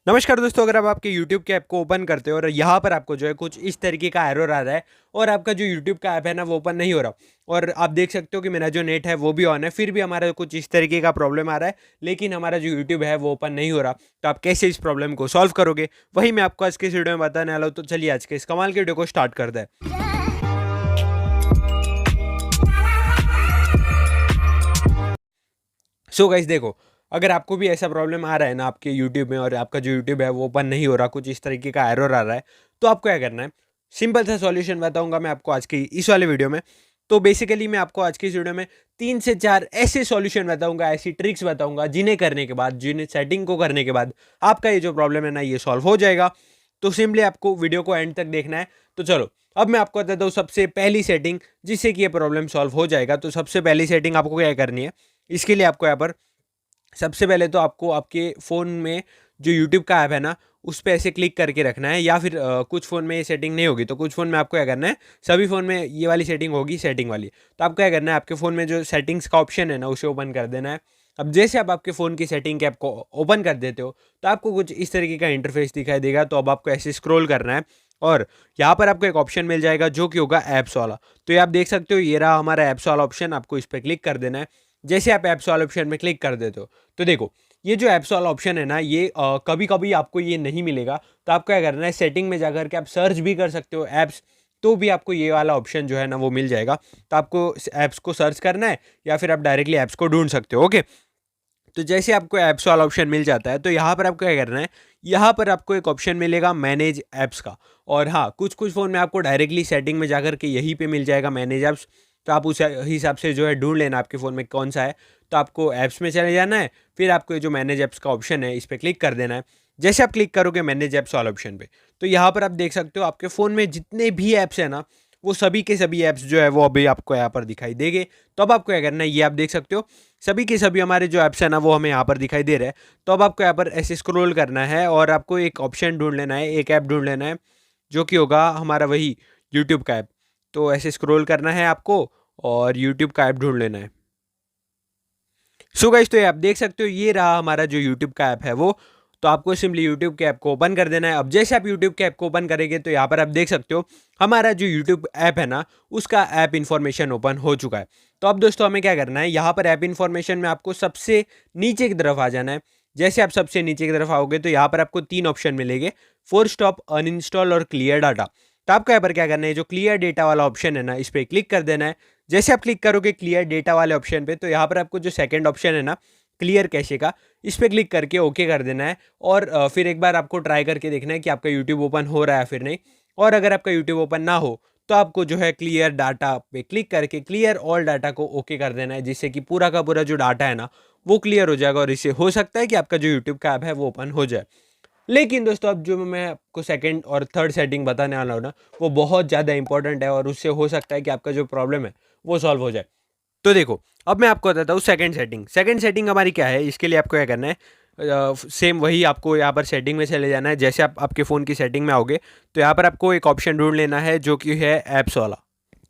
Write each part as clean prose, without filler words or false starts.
नमस्कार दोस्तों, अगर आप आपके YouTube के ऐप को ओपन करते हो और यहाँ पर आपको जो है कुछ इस तरीके का एरर आ रहा है और आपका जो YouTube का ऐप है ना वो ओपन नहीं हो रहा और आप देख सकते हो कि मेरा जो नेट है वो भी ऑन है, फिर भी हमारा कुछ इस तरीके का प्रॉब्लम आ रहा है, लेकिन हमारा जो YouTube है वो ओपन नहीं हो रहा। तो आप कैसे इस प्रॉब्लम को सॉल्व करोगे, वही मैं आपको आज के इस वीडियो में बताने वाला हूँ। तो चलिए आज के इस कमाल के वीडियो को स्टार्ट करते हैं। सो गाइस देखो, अगर आपको भी ऐसा प्रॉब्लम आ रहा है ना आपके यूट्यूब में और आपका जो यूट्यूब है वो ओपन नहीं हो रहा, कुछ इस तरीके का एरर आ रहा है, तो आपको क्या करना है, सिंपल सा सॉल्यूशन बताऊंगा मैं आपको आज की इस वाले वीडियो में। तो बेसिकली मैं आपको आज की इस वीडियो में 3 से 4 ऐसे सॉल्यूशन बताऊंगा, ऐसी ट्रिक्स बताऊंगा जिन्हें करने के बाद, जिन्हें सेटिंग को करने के बाद आपका ये जो प्रॉब्लम है ना ये सॉल्व हो जाएगा। तो सिंपली आपको वीडियो को एंड तक देखना है। तो चलो अब मैं आपको बताता हूँ सबसे पहली सेटिंग जिससे कि ये प्रॉब्लम सॉल्व हो जाएगा। तो सबसे पहली सेटिंग आपको क्या करनी है, इसके लिए आपको यहाँ पर सबसे पहले तो आपको आपके फ़ोन में जो यूट्यूब का ऐप है ना उस पे ऐसे क्लिक करके रखना है, या फिर कुछ फ़ोन में ये सेटिंग नहीं होगी तो कुछ फ़ोन में आपको क्या करना है, सभी फ़ोन में ये वाली सेटिंग होगी, सेटिंग वाली। तो आपको क्या करना है, आपके फ़ोन में जो सेटिंग्स का ऑप्शन है ना उसे ओपन कर देना है। अब जैसे आप आपके फ़ोन की सेटिंग के ऐप को ओपन कर देते हो तो आपको कुछ इस तरीके का इंटरफेस दिखाई देगा। तो अब आपको ऐसे स्क्रॉल करना है और यहाँ पर आपको एक ऑप्शन मिल जाएगा जो कि होगा ऐप्स वाला। तो ये आप देख सकते हो, ये रहा हमारा ऐप्स वाला ऑप्शन, आपको इस पर क्लिक कर देना है। जैसे आप ऐप्स वाला ऑप्शन में क्लिक कर देते हो तो देखो, ये जो ऐप्स वाला ऑप्शन है ना ये कभी कभी आपको ये नहीं मिलेगा। तो आपको क्या करना है, सेटिंग में जाकर के आप सर्च भी कर सकते हो ऐप्स, तो भी आपको ये वाला ऑप्शन जो है ना वो मिल जाएगा। तो आपको ऐप्स को सर्च करना है या फिर आप डायरेक्टली ऐप्स को ढूंढ सकते हो। ओके, तो जैसे आपको ऐप्स वाला ऑप्शन मिल जाता है तो यहाँ पर आपको क्या करना है, यहाँ पर आपको एक ऑप्शन मिलेगा मैनेज ऐप्स का। और हाँ, कुछ कुछ फ़ोन में आपको डायरेक्टली सेटिंग में जाकर के यहीं पे मिल जाएगा मैनेज ऐप्स। तो आप उस हिसाब से जो है ढूंढ लेना आपके फ़ोन में कौन सा है। तो आपको ऐप्स में चले जाना है, फिर आपको ये जो मैनेज ऐप्स का ऑप्शन है इस पर क्लिक कर देना है। जैसे आप क्लिक करोगे मैनेज ऐप्स वाला ऑप्शन पे, तो यहाँ पर आप देख सकते हो आपके फ़ोन में जितने भी ऐप्स हैं ना वो सभी के सभी ऐप्स जो है वो अभी आपको यहाँ पर दिखाई देंगे। तो अब आपको क्या करना है, ये आप देख सकते हो सभी के सभी हमारे जो ऐप्स हैं ना वो हमें यहाँ पर दिखाई दे रहे हैं। तो अब आपको यहाँ पर ऐसे स्क्रॉल करना है और आपको एक ऑप्शन ढूंढ लेना है, एक ऐप ढूंढ लेना है जो कि होगा हमारा वही यूट्यूब का ऐप। तो ऐसे स्क्रॉल करना है आपको और यूट्यूब का ऐप ढूंढ लेना है। सो गाइस, तो ये आप देख सकते हो, ये रहा हमारा जो यूट्यूब का ऐप है वो। तो आपको सिंपली यूट्यूब के ऐप को ओपन कर देना है। अब जैसे आप यूट्यूब के ऐप को ओपन करेंगे तो यहाँ पर आप देख सकते हो हमारा जो यूट्यूब ऐप है ना उसका ऐप इन्फॉर्मेशन ओपन हो चुका है। तो अब दोस्तों हमें क्या करना है, यहाँ पर ऐप इन्फॉर्मेशन में आपको सबसे नीचे की तरफ आ जाना है। जैसे आप सबसे नीचे की तरफ आओगे तो यहाँ पर आपको 3 ऑप्शन मिलेंगे, फोर्स स्टॉप, अनइंस्टॉल और क्लियर डाटा। तो आपको यहाँ पर क्या करना है, जो क्लियर डेटा वाला ऑप्शन है ना इस पर क्लिक कर देना है। जैसे आप क्लिक करोगे क्लियर डेटा वाले ऑप्शन पे तो यहाँ पर आपको जो सेकंड ऑप्शन है ना क्लियर कैशे का, इस पर क्लिक करके ओके कर देना है। और फिर एक बार आपको ट्राई करके देखना है कि आपका यूट्यूब ओपन हो रहा है फिर नहीं। और अगर आपका यूट्यूब ओपन ना हो तो आपको जो है क्लियर डाटा पे क्लिक करके क्लियर ऑल डाटा को ओके कर देना है, जिससे कि पूरा का पूरा जो डाटा है ना वो क्लियर हो जाएगा और इससे हो सकता है कि आपका जो यूट्यूब का ऐप है वो ओपन हो जाए। लेकिन दोस्तों अब जो मैं आपको सेकंड और थर्ड सेटिंग बताने वाला हूँ ना वो बहुत ज़्यादा इंपॉर्टेंट है और उससे हो सकता है कि आपका जो प्रॉब्लम है वो सॉल्व हो जाए। तो देखो, अब मैं आपको बताता हूँ सेकंड सेटिंग। सेकंड सेटिंग हमारी क्या है, इसके लिए आपको क्या करना है, सेम वही आपको यहाँ पर सेटिंग में चले जाना है। जैसे आप आपके फ़ोन की सेटिंग में आओगे तो यहाँ पर आपको एक ऑप्शन ढूंढ लेना है जो कि है ऐप्स वाला।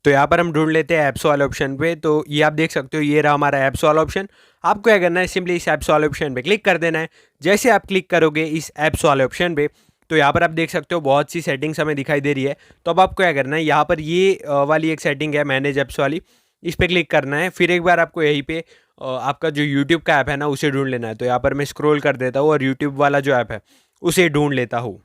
तो यहाँ पर हम ढूंढ लेते हैं ऐप्स वाले ऑप्शन पे। तो ये आप देख सकते हो, ये रहा हमारा ऐप्स वाला ऑप्शन। आपको क्या करना है, सिंपली इस ऐप्स वाले ऑप्शन पे क्लिक कर देना है। जैसे आप क्लिक करोगे इस ऐप्स वाले ऑप्शन पे तो यहाँ पर आप देख सकते हो बहुत सी सेटिंग्स हमें दिखाई दे रही है। तो अब आपको क्या करना है, यहाँ पर ये वाली एक सेटिंग है मैनेज ऐप्स वाली, इस पर क्लिक करना है। फिर एक बार आपको यहीं पे आपका जो यूट्यूब का ऐप है ना उसे ढूंढ लेना है। तो यहाँ पर मैं स्क्रॉल कर देता हूँ और यूट्यूब वाला जो ऐप है उसे ढूंढ लेता हूँ।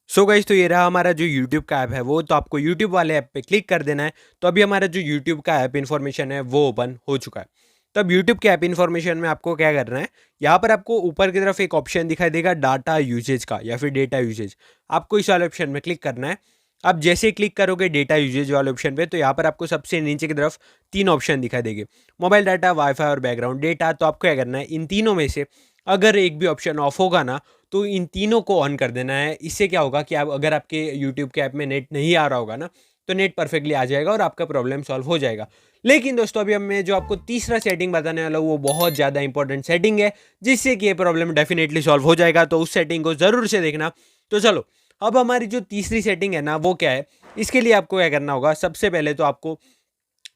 सो गाइस, तो ये रहा हमारा जो यूट्यूब का ऐप है वो। तो आपको यूट्यूब वाले ऐप पे क्लिक कर देना है। तो अभी हमारा जो यूट्यूब का ऐप इन्फॉर्मेशन है वो ओपन हो चुका है। तो अब यूट्यूब के ऐप इन्फॉर्मेशन में आपको क्या करना है, यहाँ पर आपको ऊपर की तरफ एक ऑप्शन दिखाई देगा डाटा यूजेज का या फिर डेटा यूजेज। आपको इस वाले ऑप्शन में क्लिक करना है। आप जैसे ही क्लिक करोगे डेटा यूजेज वाले ऑप्शन पे तो यहाँ पर आपको सबसे नीचे की तरफ 3 ऑप्शन दिखाई देंगे, मोबाइल डाटा, वाईफाई और बैकग्राउंड डेटा। तो आपको क्या करना है, इन तीनों में से अगर एक भी ऑप्शन ऑफ होगा ना तो इन तीनों को ऑन कर देना है। इससे क्या होगा कि आप अगर आपके यूट्यूब के ऐप में नेट नहीं आ रहा होगा ना तो नेट परफेक्टली आ जाएगा और आपका प्रॉब्लम सॉल्व हो जाएगा। लेकिन दोस्तों अभी मैं जो आपको तीसरा सेटिंग बताने वाला हूँ वो बहुत ज़्यादा इंपॉर्टेंट सेटिंग है जिससे कि ये प्रॉब्लम डेफिनेटली सॉल्व हो जाएगा। तो उस सेटिंग को ज़रूर से देखना। तो चलो, अब हमारी जो तीसरी सेटिंग है ना वो क्या है, इसके लिए आपको क्या करना होगा, सबसे पहले तो आपको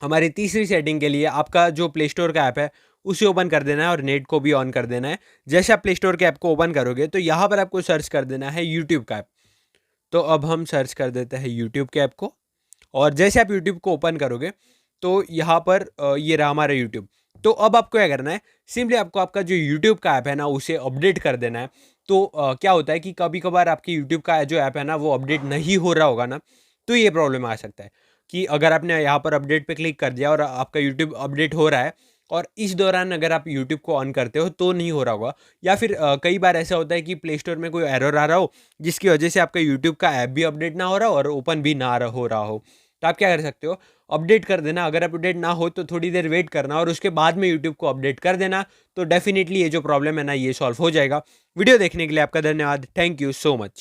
हमारी तीसरी सेटिंग के लिए आपका जो प्ले स्टोर का ऐप है उसे ओपन कर देना है और नेट को भी ऑन कर देना है। जैसे आप प्ले स्टोर के ऐप को ओपन करोगे तो यहाँ पर आपको सर्च कर देना है यूट्यूब का ऐप। तो अब हम सर्च कर देते हैं यूट्यूब के ऐप को, और जैसे आप यूट्यूब को ओपन करोगे तो यहाँ पर ये रहा हमारा यूट्यूब। तो अब आपको क्या करना है, सिंपली आपको आपका जो यूट्यूब का ऐप है ना उसे अपडेट कर देना है। तो क्या होता है कि कभी कभार आपकी यूट्यूब का जो ऐप है ना वो अपडेट नहीं हो रहा होगा ना, तो ये प्रॉब्लम आ सकता है कि अगर आपने यहाँ पर अपडेट पे क्लिक कर दिया और आपका यूट्यूब अपडेट हो रहा है और इस दौरान अगर आप यूट्यूब को ऑन करते हो तो नहीं हो रहा होगा, या फिर कई बार ऐसा होता है कि प्ले स्टोर में कोई एरर आ रहा हो जिसकी वजह से आपका यूट्यूब का ऐप भी अपडेट ना हो रहा हो और ओपन भी ना हो रहा हो। तो आप क्या कर सकते हो, अपडेट कर देना। अगर अपडेट ना हो तो थोड़ी देर वेट करना और उसके बाद में यूट्यूब को अपडेट कर देना, तो डेफिनेटली ये जो प्रॉब्लम है ना ये सॉल्व हो जाएगा। वीडियो देखने के लिए आपका धन्यवाद। Thank you so much.